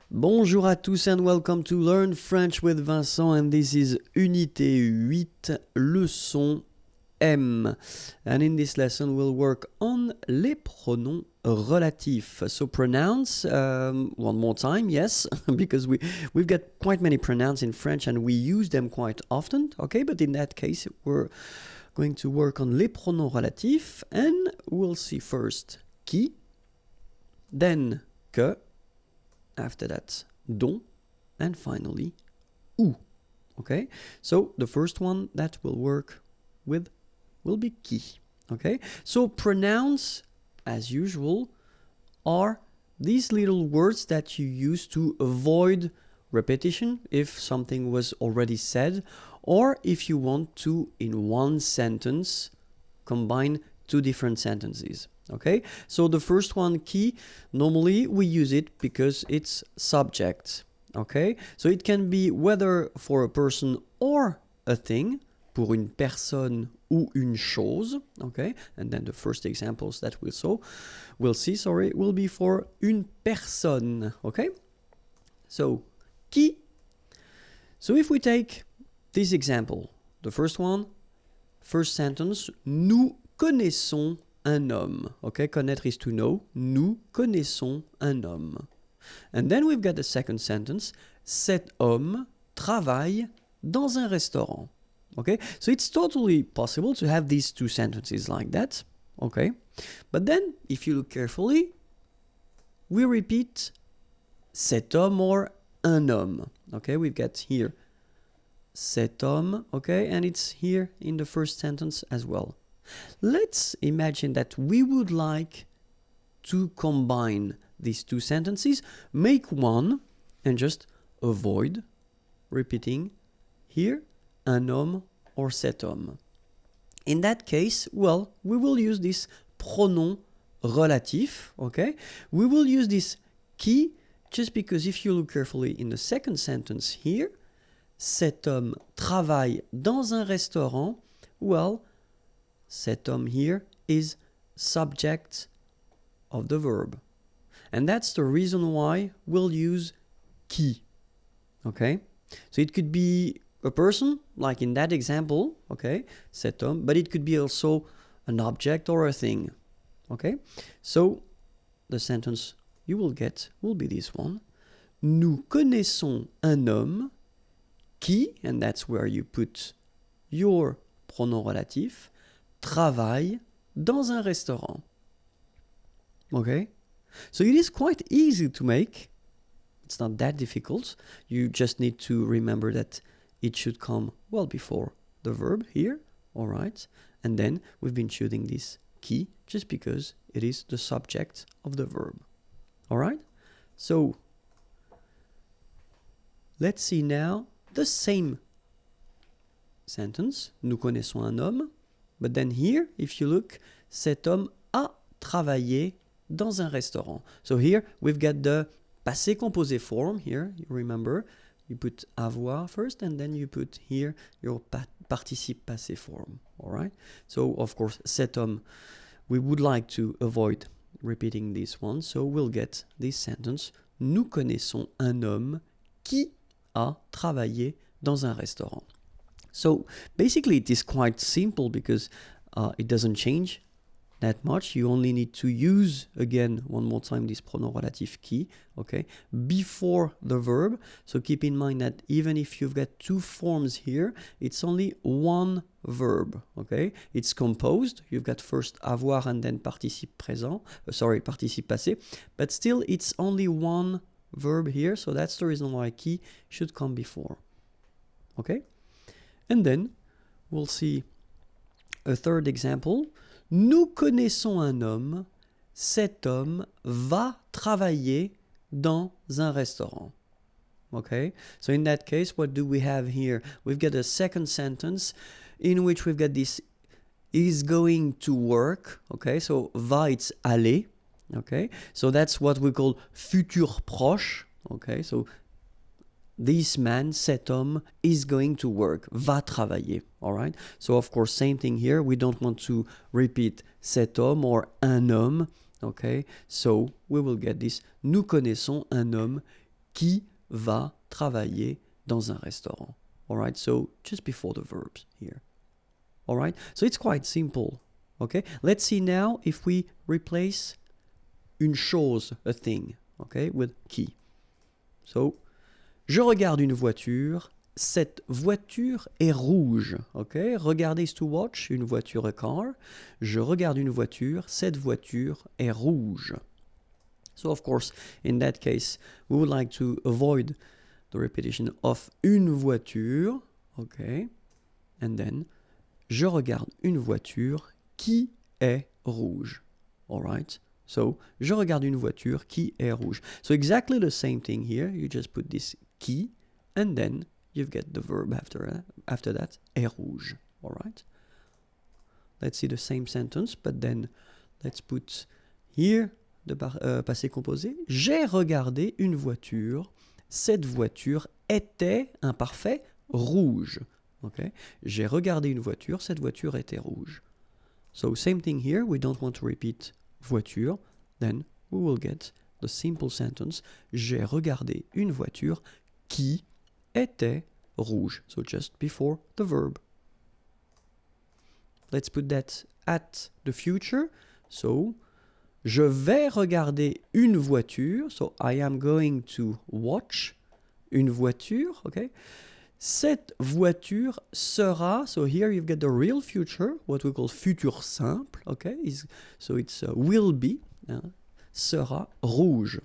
Bonjour à tous and welcome to Learn French with Vincent, and this is Unité 8, Leçon M. And in this lesson we'll work on les pronoms relatifs. So pronouns, one more time, yes, because we've got quite many pronouns in French and we use them quite often, okay? But in that case we're going to work on les pronoms relatifs, and we'll see first qui, then que, after that dont, and finally où. Okay, so the first one that we'll work with will be qui. Okay, so pronouns, as usual, are these little words that you use to avoid repetition if something was already said, or if you want to, in one sentence, combine two different sentences. Okay, so the first one, qui, normally we use it because it's subject. Okay, so it can be whether for a person or a thing, pour une personne ou une chose. Okay, and then the first examples that we'll see, will be for une personne. Okay, so qui. So if we take this example, the first one, first sentence, nous connaissons un homme. Okay, connaître is to know. Nous connaissons un homme. And then we've got the second sentence. Cet homme travaille dans un restaurant. Okay, so it's totally possible to have these two sentences like that. Okay, but then if you look carefully, we repeat cet homme or un homme. Okay, we've got here cet homme. Okay, and it's here in the first sentence as well. Let's imagine that we would like to combine these two sentences, make one, and just avoid repeating here un homme or cet homme. In that case, well, we will use this pronom relatif, okay? We will use this qui just because if you look carefully in the second sentence here, cet homme travaille dans un restaurant, well, cet homme here is subject of the verb. And that's the reason why we'll use qui. Okay? So it could be a person, like in that example, okay, cet homme, but it could be also an object or a thing. Okay? So the sentence you will get will be this one. Nous connaissons un homme qui, and that's where you put your pronom relatif, travaille dans un restaurant. Okay? So it is quite easy to make. It's not that difficult. You just need to remember that it should come well before the verb here. All right? And then we've been choosing this qui just because it is the subject of the verb. All right? So let's see now the same sentence. Nous connaissons un homme. But then here, if you look, cet homme a travaillé dans un restaurant. So here we've got the passé composé form here. You remember, you put avoir first and then you put here your participe passé form. All right. So of course, cet homme, we would like to avoid repeating this one. So we'll get this sentence. Nous connaissons un homme qui a travaillé dans un restaurant. So basically it is quite simple because it doesn't change that much. You only need to use, again, one more time, this pronom relatif qui, okay, before the verb. So keep in mind that even if you've got two forms here, it's only one verb, okay? It's composed. You've got first avoir and then participe présent, participe passé, but still it's only one verb here. So that's the reason why qui should come before, okay? And then we'll see a third example. Nous connaissons un homme. Cet homme va travailler dans un restaurant. Okay, so in that case, what do we have here? We've got a second sentence in which we've got this is going to work. Okay, so va, it's aller. Okay, so that's what we call futur proche. Okay, so this man, cet homme, is going to work, va travailler, all right? So, of course, same thing here. We don't want to repeat cet homme or un homme, okay? So, we will get this. Nous connaissons un homme qui va travailler dans un restaurant. All right, so just before the verbs here. All right, so it's quite simple. Okay, let's see now if we replace une chose, a thing, okay, with qui. So, je regarde une voiture, cette voiture est rouge, okay? Regarder is to watch, une voiture, a car. Je regarde une voiture, cette voiture est rouge. So, of course, in that case, we would like to avoid the repetition of une voiture, okay? And then, je regarde une voiture qui est rouge, all right? So, je regarde une voiture qui est rouge. So, exactly the same thing here. You just put this qui, and then you get the verb after that, est rouge, all right? Let's see the same sentence, but then let's put here the passé composé. J'ai regardé une voiture. Cette voiture était, imparfait, rouge. Okay? J'ai regardé une voiture. Cette voiture était rouge. So same thing here. We don't want to repeat voiture. Then we will get the simple sentence. J'ai regardé une voiture qui était rouge. So just before the verb. Let's put that at the future. So, je vais regarder une voiture. So, I am going to watch une voiture. Okay? Cette voiture sera, so here you've got the real future, what we call futur simple. Okay? So, it's will be, sera rouge.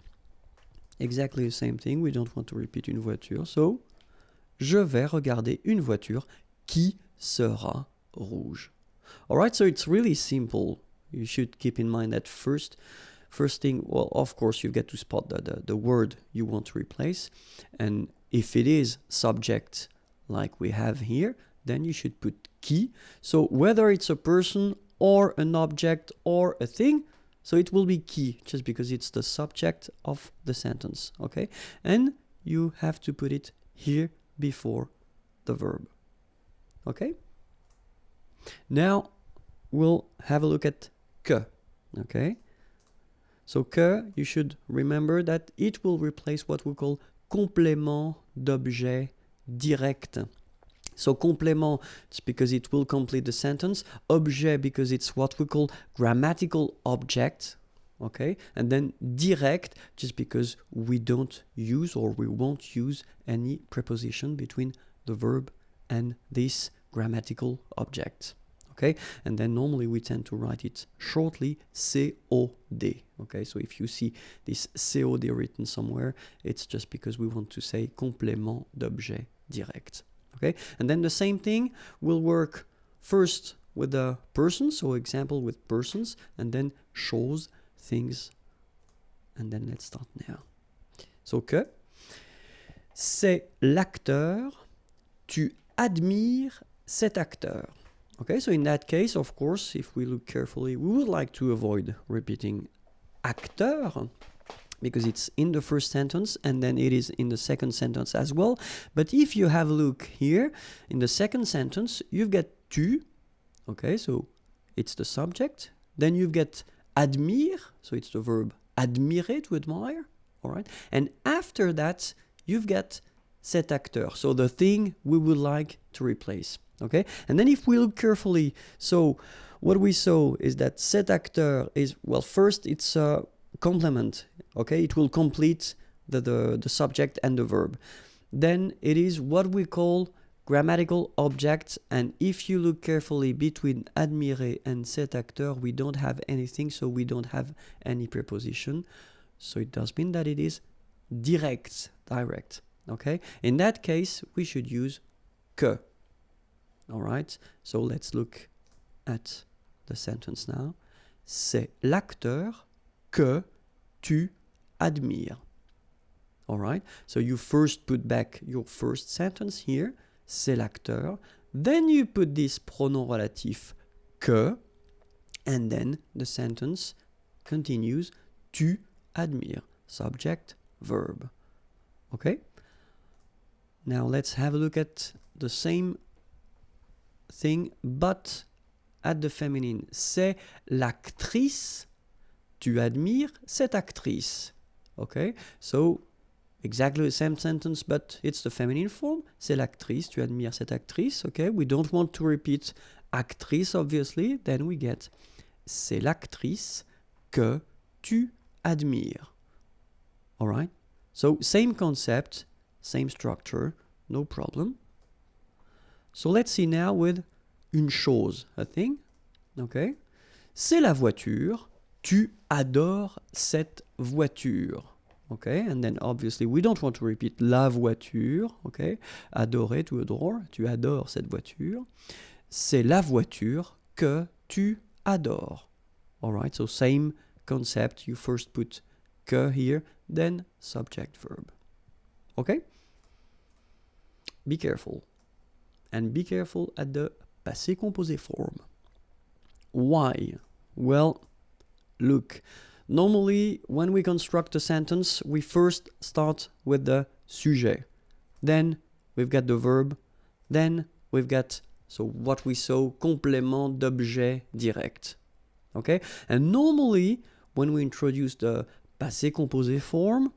Exactly the same thing. We don't want to repeat une voiture. So, je vais regarder une voiture qui sera rouge. Alright, so it's really simple. You should keep in mind that first thing, well, of course, you've got to spot the word you want to replace. And if it is subject, like we have here, then you should put qui. So whether it's a person or an object or a thing, so it will be qui, just because it's the subject of the sentence, okay? And you have to put it here before the verb, okay? Now, we'll have a look at que, okay? So que, you should remember that it will replace what we call complément d'objet direct. So complément, it's because it will complete the sentence. Objet, because it's what we call grammatical object, okay? And then direct, just because we don't use or we won't use any preposition between the verb and this grammatical object, okay? And then normally we tend to write it shortly, COD, okay? So if you see this COD written somewhere, it's just because we want to say complément d'objet direct, okay? And then the same thing will work first with the persons, so example with persons, and then choses, things, and then let's start now. So que, c'est l'acteur, tu admires cet acteur. Okay, so in that case, of course, if we look carefully, we would like to avoid repeating acteur, because it's in the first sentence and then it is in the second sentence as well. But if you have a look here, in the second sentence, you've got tu, okay, so it's the subject. Then you've got admire, so it's the verb admirer, to admire, all right? And after that, you've got cet acteur, so the thing we would like to replace, okay? And then if we look carefully, so what we saw is that cet acteur is, well, first it's a complement, okay? It will complete the subject and the verb. Then it is what we call grammatical objects, and if you look carefully between admirer and cet acteur, we don't have anything, so we don't have any preposition. So it does mean that it is direct. Okay? In that case, we should use que. All right? So let's look at the sentence now. C'est l'acteur que tu admires. All right? So you first put back your first sentence here. C'est l'acteur. Then you put this pronom relatif que, and then the sentence continues. Tu admires. Subject, verb. Okay? Now let's have a look at the same thing, but at the feminine. C'est l'actrice. Tu admires cette actrice. Okay? So exactly the same sentence, but it's the feminine form. C'est l'actrice, tu admires cette actrice. Okay, we don't want to repeat actrice, obviously. Then we get c'est l'actrice que tu admires. All right? So same concept, same structure, no problem. So let's see now with une chose, a thing. Okay? C'est la voiture, tu adores cette voiture. Okay, and then obviously we don't want to repeat la voiture. Okay, adorer, to adore, tu adores cette voiture. C'est la voiture que tu adores. All right, so same concept. You first put que here, then subject verb. Okay? Be careful. And be careful at the passé composé form. Why? Well, look, normally when we construct a sentence, we first start with the sujet. Then we've got the verb. Then we've got, so what we saw, complément d'objet direct. Okay? And normally, when we introduce the passé composé form,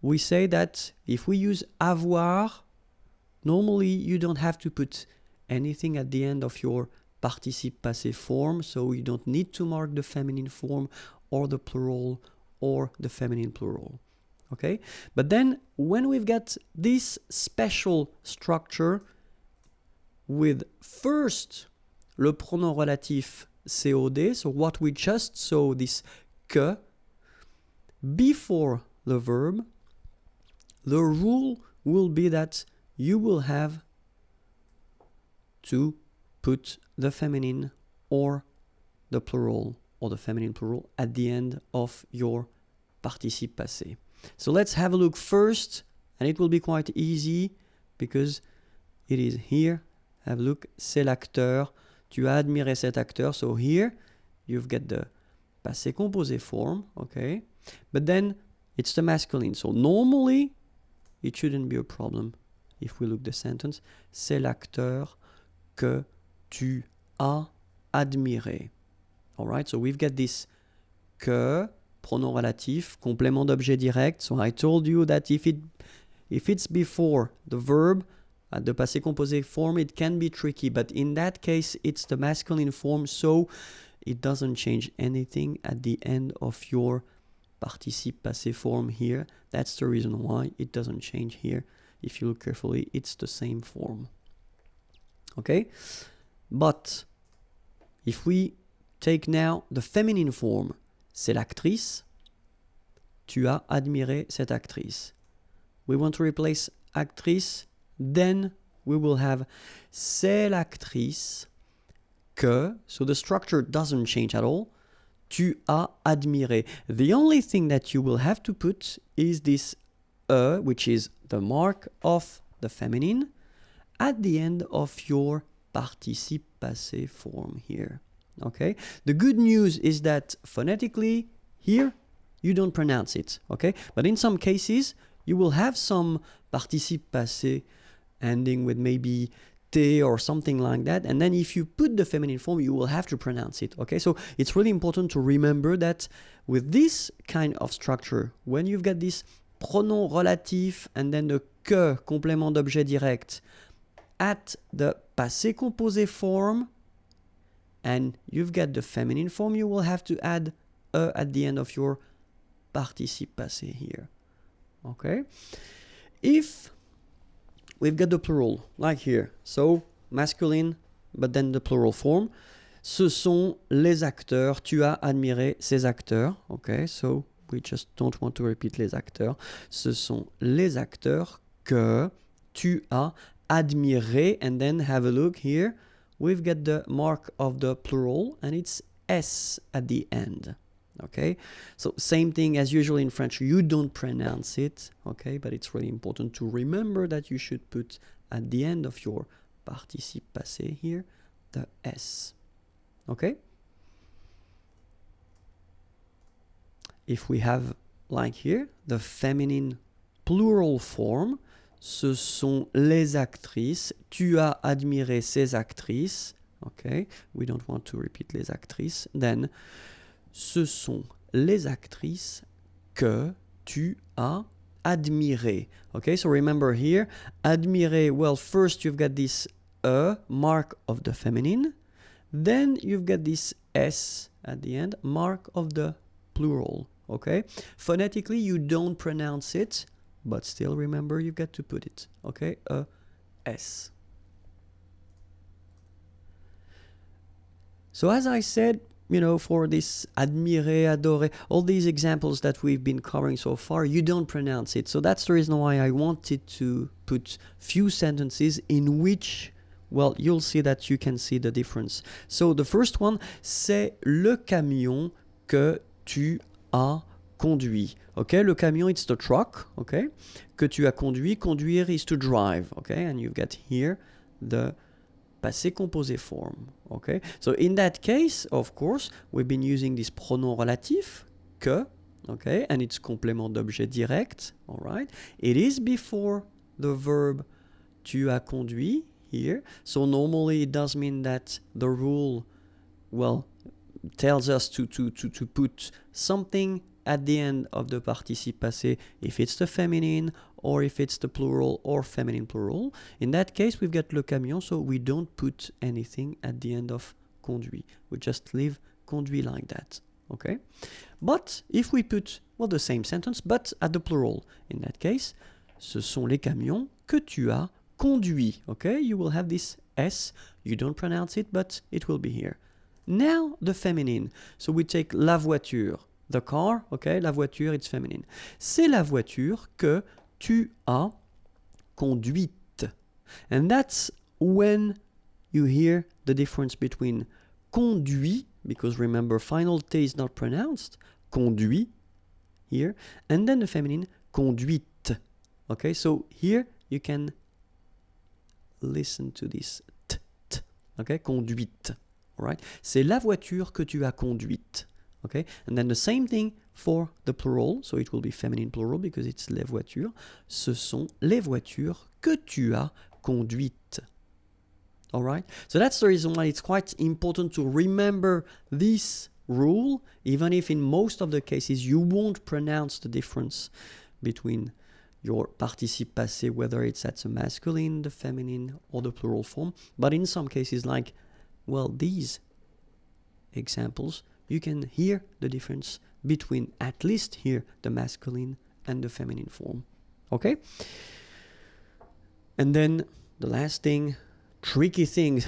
we say that if we use avoir, normally you don't have to put anything at the end of your participe passé form, so you don't need to mark the feminine form or the plural or the feminine plural. Okay? But then when we've got this special structure with first le pronom relatif COD, so what we just saw, this que, before the verb, the rule will be that you will have to put the feminine or the plural or the feminine plural at the end of your participe passé. So let's have a look first, and it will be quite easy because it is here. Have a look, c'est l'acteur, tu as admiré cet acteur. So here you've got the passé composé form, okay? But then it's the masculine. So normally it shouldn't be a problem if we look the sentence. C'est l'acteur que tu as admiré. All right, so we've got this que, pronom relatif, complément d'objet direct. So I told you that if it's before the verb, at the passé composé form, it can be tricky, but in that case, it's the masculine form, so it doesn't change anything at the end of your participe passé form here. That's the reason why it doesn't change here. If you look carefully, it's the same form. Okay? But if we take now the feminine form, c'est l'actrice, tu as admiré cette actrice. We want to replace actrice, then we will have c'est l'actrice que, so the structure doesn't change at all, tu as admiré. The only thing that you will have to put is this which is the mark of the feminine, at the end of your participe passé form here. Okay? The good news is that phonetically, here, you don't pronounce it. Okay? But in some cases, you will have some participe passé ending with maybe te or something like that, and then if you put the feminine form, you will have to pronounce it. Okay, so it's really important to remember that with this kind of structure, when you've got this pronom relatif and then the que, complément d'objet direct, at the passé composé form, and you've got the feminine form, you will have to add at the end of your participe passé here. Okay, if we've got the plural, like here. So, masculine, but then the plural form. Ce sont les acteurs. Tu as admiré ces acteurs. Okay, so we just don't want to repeat les acteurs. Ce sont les acteurs que tu as admiré. And then have a look here. We've got the mark of the plural, and it's S at the end. Okay, so same thing as usual in French, you don't pronounce it, okay, but it's really important to remember that you should put at the end of your participe passé here the S. Okay? If we have, like here, the feminine plural form, ce sont les actrices, tu as admiré ces actrices, okay, we don't want to repeat les actrices, then ce sont les actrices que tu as admirer. Okay, so remember here, admirer, well, first you've got this mark of the feminine, then you've got this S at the end, mark of the plural. Okay, phonetically you don't pronounce it, but still remember you've got to put it. Okay, S. So as I said, you know, for this admirer, adorer, all these examples that we've been covering so far, you don't pronounce it. So that's the reason why I wanted to put few sentences in which, well, you'll see that you can see the difference. So the first one, c'est le camion que tu as conduit. Okay, le camion, it's the truck. Okay, que tu as conduit. Conduire is to drive. Okay, and you've got here the passé composé form. Okay, so in that case, of course, we've been using this pronom relatif, que, okay, and it's complément d'objet direct, all right? It is before the verb tu as conduit here, so normally it does mean that the rule, well, tells us to put something at the end of the participe passé if it's the feminine or if it's the plural or feminine plural. In that case, we've got le camion, so we don't put anything at the end of conduit. We just leave conduit like that, okay? But if we put, well, the same sentence, but at the plural, in that case, ce sont les camions que tu as conduits, okay? You will have this S, you don't pronounce it, but it will be here. Now, the feminine. So we take la voiture, the car, okay? La voiture, it's feminine. C'est la voiture que tu as conduite. And that's when you hear the difference between conduit, because remember, final T is not pronounced, conduit, here, and then the feminine, conduite. Okay, so here you can listen to this t, t, okay, conduite. All right, c'est la voiture que tu as conduite. Okay, and then the same thing for the plural, so it will be feminine plural because it's les voitures. Ce sont les voitures que tu as conduites. All right, so that's the reason why it's quite important to remember this rule, even if in most of the cases you won't pronounce the difference between your participe passé, whether it's at the masculine, the feminine, or the plural form. But in some cases, like, well, these examples, you can hear the difference between at least here the masculine and the feminine form. Okay? And then the last thing, tricky thing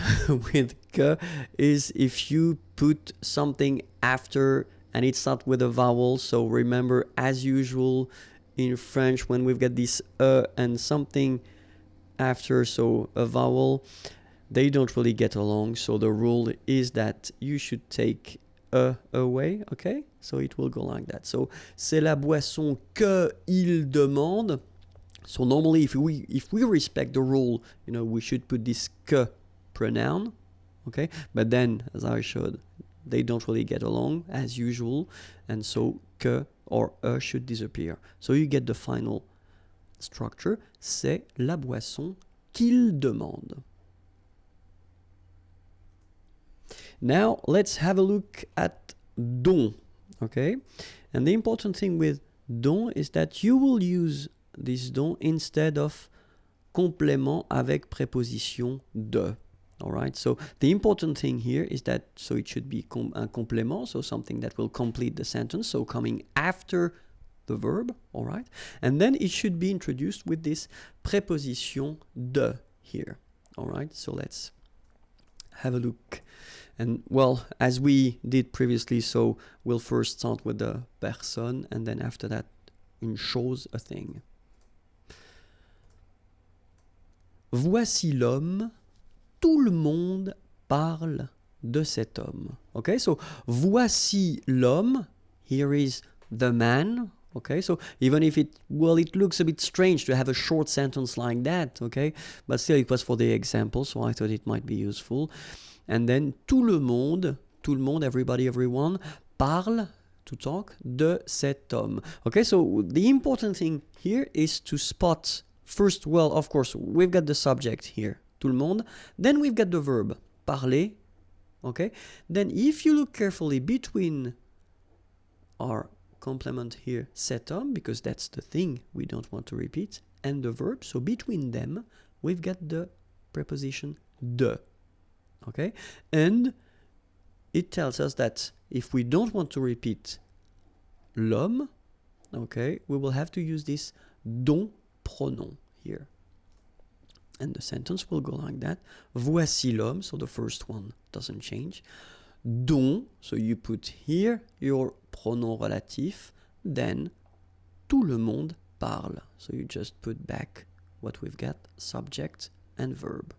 with que is if you put something after and it's not with a vowel. So remember, as usual in French, when we've got this and something after, so a vowel, they don't really get along. So the rule is that you should take away, okay? So it will go like that. So c'est la boisson que il demande. So normally if we respect the rule, you know, we should put this que pronoun, okay? But then, as I showed, they don't really get along as usual, and so que or should disappear. So you get the final structure. C'est la boisson qu'il demande. Now let's have a look at dont, okay? And the important thing with dont is that you will use this dont instead of complément avec préposition de. All right, so the important thing here is that, so it should be un complément, so something that will complete the sentence, so coming after the verb, all right? And then it should be introduced with this préposition de here, all right? So let's have a look. And well, as we did previously, so we'll first start with the personne, and then after that, une chose, a thing. Voici l'homme, tout le monde parle de cet homme. Okay, so voici l'homme, here is the man. Okay, so even if it looks a bit strange to have a short sentence like that, okay, but still it was for the example, so I thought it might be useful. And then tout le monde, everybody, everyone, parle, to talk, de cet homme. Okay, so the important thing here is to spot first, well, of course, we've got the subject here, tout le monde. Then we've got the verb, parler. Okay, then if you look carefully between our complement here cet homme, because that's the thing we don't want to repeat, and the verb. So between them, we've got the preposition de. Okay? And it tells us that if we don't want to repeat l'homme, okay, we will have to use this dont pronom here. And the sentence will go like that. Voici l'homme, so the first one doesn't change. Dont, so you put here your pronom relatif, then tout le monde parle. So you just put back what we've got, subject and verb.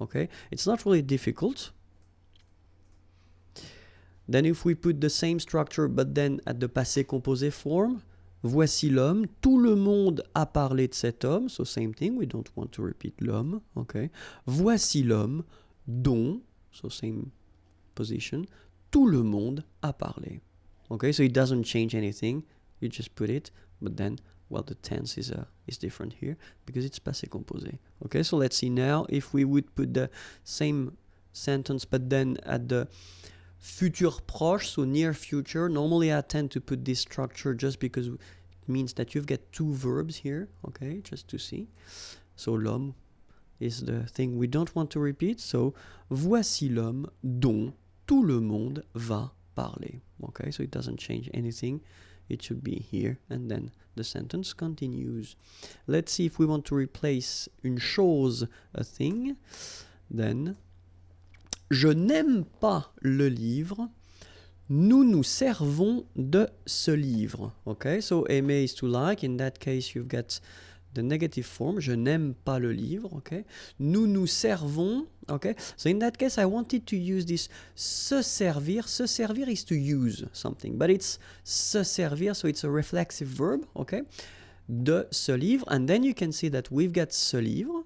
Okay, it's not really difficult. Then if we put the same structure but then at the passé composé form, voici l'homme, tout le monde a parlé de cet homme, so same thing, we don't want to repeat l'homme, okay. Voici l'homme dont, so same position, tout le monde a parlé. Okay, so it doesn't change anything, you just put it, but then, well, the tense is different here because it's passé composé. Okay, so let's see now if we would put the same sentence but then at the futur proche, so near future. Normally I tend to put this structure just because it means that you've got two verbs here, okay, just to see. So l'homme is the thing we don't want to repeat, so voici l'homme dont tout le monde va parler. Okay, so it doesn't change anything, it should be here, and then the sentence continues. Let's see if we want to replace une chose, a thing, then je n'aime pas le livre, nous nous servons de ce livre. Okay, so aimer is to like, in that case you've got the negative form, je n'aime pas le livre, okay. Nous nous servons, okay. So in that case I wanted to use this se servir. Se servir is to use something, but it's se servir, so it's a reflexive verb, okay. De ce livre, and then you can see that we've got ce livre,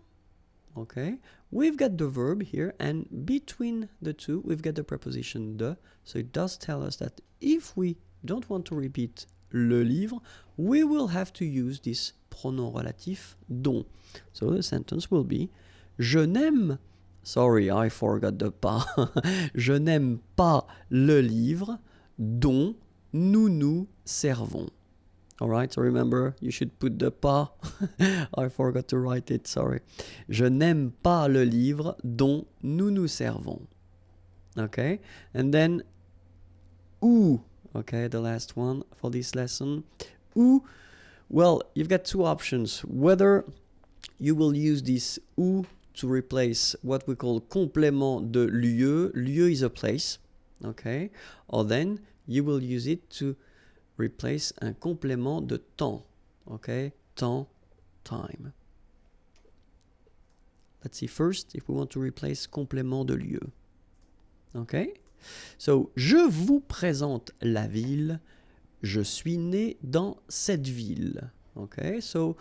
okay. We've got the verb here, and between the two we've got the preposition de, so it does tell us that if we don't want to repeat le livre, we will have to use this pronom relatif dont. So the sentence will be je n'aime, sorry I forgot the pas, je n'aime pas le livre dont nous nous servons. Alright, so remember, you should put the pas. I forgot to write it, sorry. Je n'aime pas le livre dont nous nous servons. Okay, and then où, okay, the last one for this lesson. Où, well, you've got two options. Whether you will use this où to replace what we call complément de lieu. Lieu is a place, okay, or then you will use it to replace un complément de temps, okay, temps, time. Let's see first if we want to replace complément de lieu. Okay, so je vous présente la ville, je suis né dans cette ville. Okay, so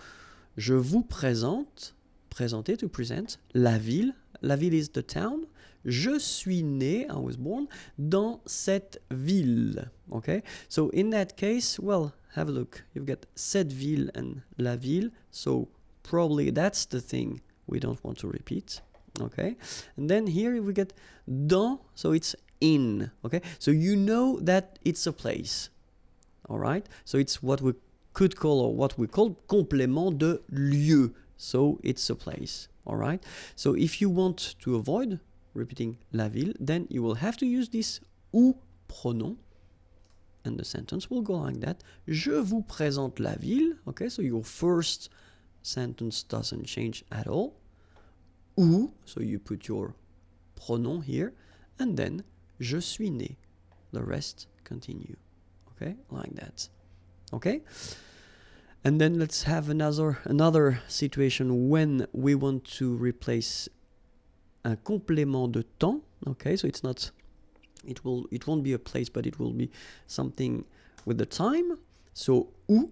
je vous présente, présenter, to present, la ville is the town. Je suis né, I was born, dans cette ville. Okay, so in that case, well, have a look. You've got cette ville and la ville, so probably that's the thing we don't want to repeat. Okay, and then here we get dans, so it's in. Okay, so you know that it's a place. All right, so it's what we could call, or what we call complément de lieu. So it's a place. All right, so if you want to avoid repeating la ville, then you will have to use this où pronom, and the sentence will go like that. Je vous présente la ville. Okay, so your first sentence doesn't change at all. Où, so you put your pronom here, and then je suis né. The rest continue. Okay, like that. Okay, and then let's have another situation when we want to replace un complément de temps. Okay, so it's not, it won't be a place, but it will be something with the time. So où,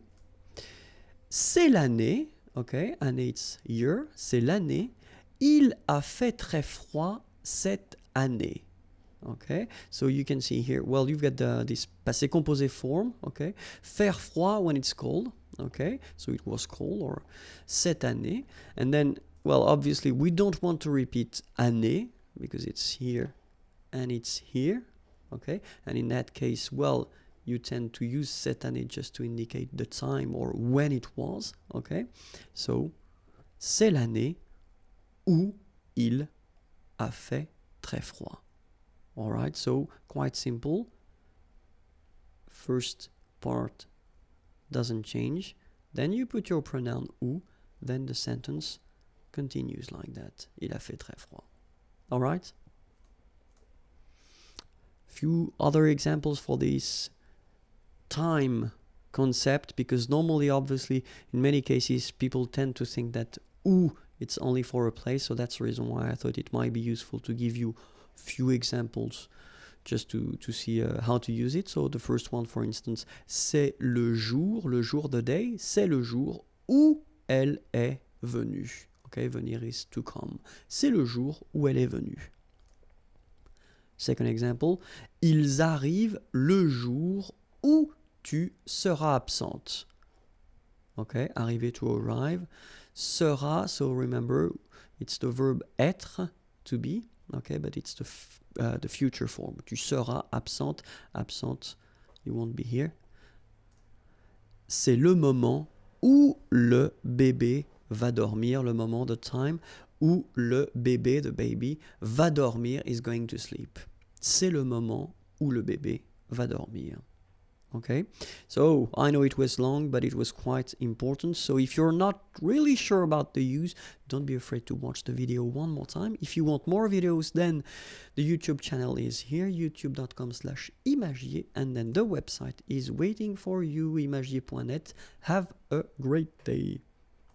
c'est l'année. Okay, année it's year, c'est l'année. Il a fait très froid cette année. Okay, so you can see here, well, you've got this passé composé form. Okay, faire froid when it's cold. Okay, so it was cold, or cette année. And then, well, obviously we don't want to repeat année because it's here and it's here. Okay, and in that case, well, you tend to use cette année just to indicate the time or when it was, okay? So, c'est l'année où il a fait très froid. All right, so quite simple. First part doesn't change. Then you put your pronoun où, then the sentence continues like that. Il a fait très froid. All right? Few other examples for this time concept, because normally, obviously, in many cases, people tend to think that où it's only for a place, so that's the reason why I thought it might be useful to give you few examples just to see how to use it. So the first one, for instance, c'est le jour the day, c'est le jour où elle est venue. Okay, venir is to come. C'est le jour où elle est venue. Second example, ils arrivent le jour où tu seras absente. Okay, arriver to arrive. Sera, so remember, it's the verb être, to be. Okay, but it's the future form. Tu seras absente. Absente, you won't be here. C'est le moment où le bébé va dormir, le moment, the time, où le bébé, the baby, va dormir, is going to sleep. C'est le moment où le bébé va dormir. Okay, so I know it was long, but it was quite important. So if you're not really sure about the use, don't be afraid to watch the video one more time. If you want more videos, then the YouTube channel is here, youtube.com/imagier, and then the website is waiting for you, imagier.net. Have a great day.